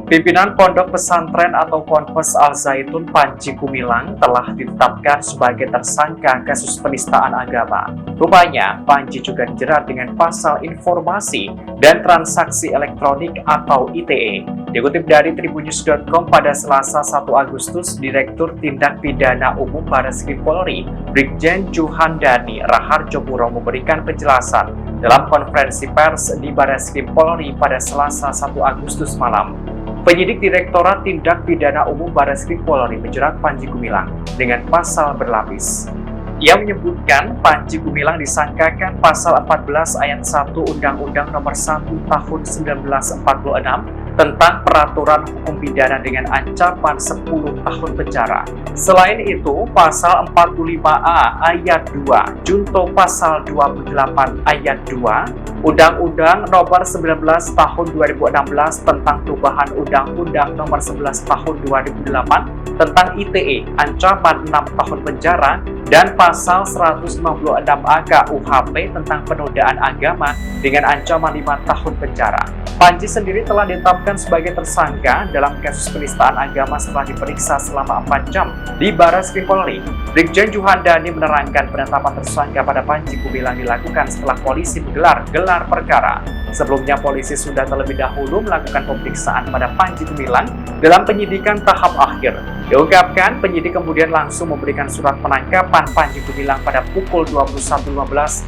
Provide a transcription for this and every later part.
Pimpinan Pondok Pesantren atau Ponpes Al Zaitun Panji Gumilang telah ditetapkan sebagai tersangka kasus penistaan agama. Rupanya, Panji juga dijerat dengan pasal informasi dan transaksi elektronik atau ITE. Dikutip dari tribunnews.com pada Selasa 1 Agustus, Direktur Tindak Pidana Umum Barreskrim Polri, Brigjen Juhandani Raharjo Puro memberikan penjelasan dalam konferensi pers di Barreskrim Polri pada Selasa 1 Agustus malam. Penyidik Direktorat Tindak Pidana Umum Barreskrim Polri menjerat Panji Gumilang dengan pasal berlapis. Ia menyebutkan Panji Gumilang disangkakan pasal 14 ayat 1 Undang-Undang Nomor 1 Tahun 1946 tentang peraturan hukum pidana dengan ancaman 10 tahun penjara. Selain itu, pasal 45A ayat 2 junto pasal 28 ayat 2 Undang-Undang Nomor 19 Tahun 2016 tentang perubahan Undang-Undang Nomor 11 Tahun 2008 tentang ITE ancaman 6 tahun penjara dan pasal 196A KUHP tentang penodaan agama dengan ancaman 5 tahun penjara. Panji sendiri telah ditetapkan sebagai tersangka dalam kasus penistaan agama setelah diperiksa selama 4 jam di Barreskrim Polri. Brigjen Juhandani menerangkan penetapan tersangka pada Panji Gumilang dilakukan setelah polisi menggelar gelar perkara. Sebelumnya polisi sudah terlebih dahulu melakukan pemeriksaan pada Panji Gumilang dalam penyidikan tahap akhir. Diungkapkan, penyidik kemudian langsung memberikan surat penangkapan Panji Gumilang pada pukul 21.15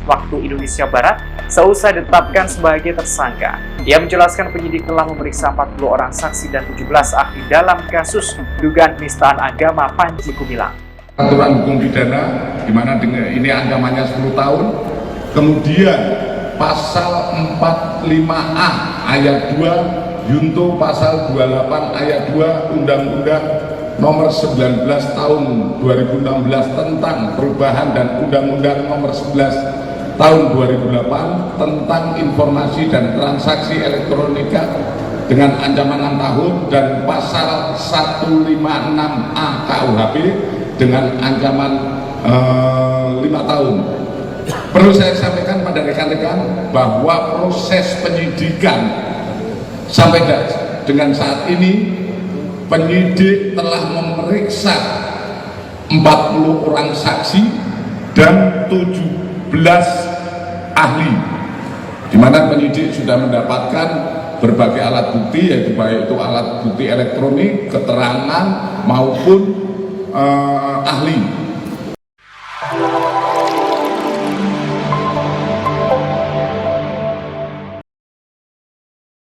waktu Indonesia Barat seusai ditetapkan sebagai tersangka. Ia menjelaskan penyidik telah memeriksa 40 orang saksi dan 17 ahli dalam kasus dugaan penistaan agama Panji Gumilang. Aturan hukum pidana di mana ini ancamannya 10 tahun. Kemudian pasal 45A ayat 2 junto pasal 28 ayat 2 Undang-Undang Nomor 19 Tahun 2016 tentang perubahan dan Undang-Undang Nomor 11 Tahun 2008 tentang informasi dan transaksi elektronika dengan ancaman 6 tahun dan pasal 156A KUHP dengan ancaman 5 tahun. Perlu saya sampaikan pada rekan-rekan bahwa proses penyidikan sampai dengan saat ini penyidik telah memeriksa 40 orang saksi dan 17 ahli, di mana penyidik sudah mendapatkan berbagai alat bukti, yaitu baik itu alat bukti elektronik, keterangan maupun ahli.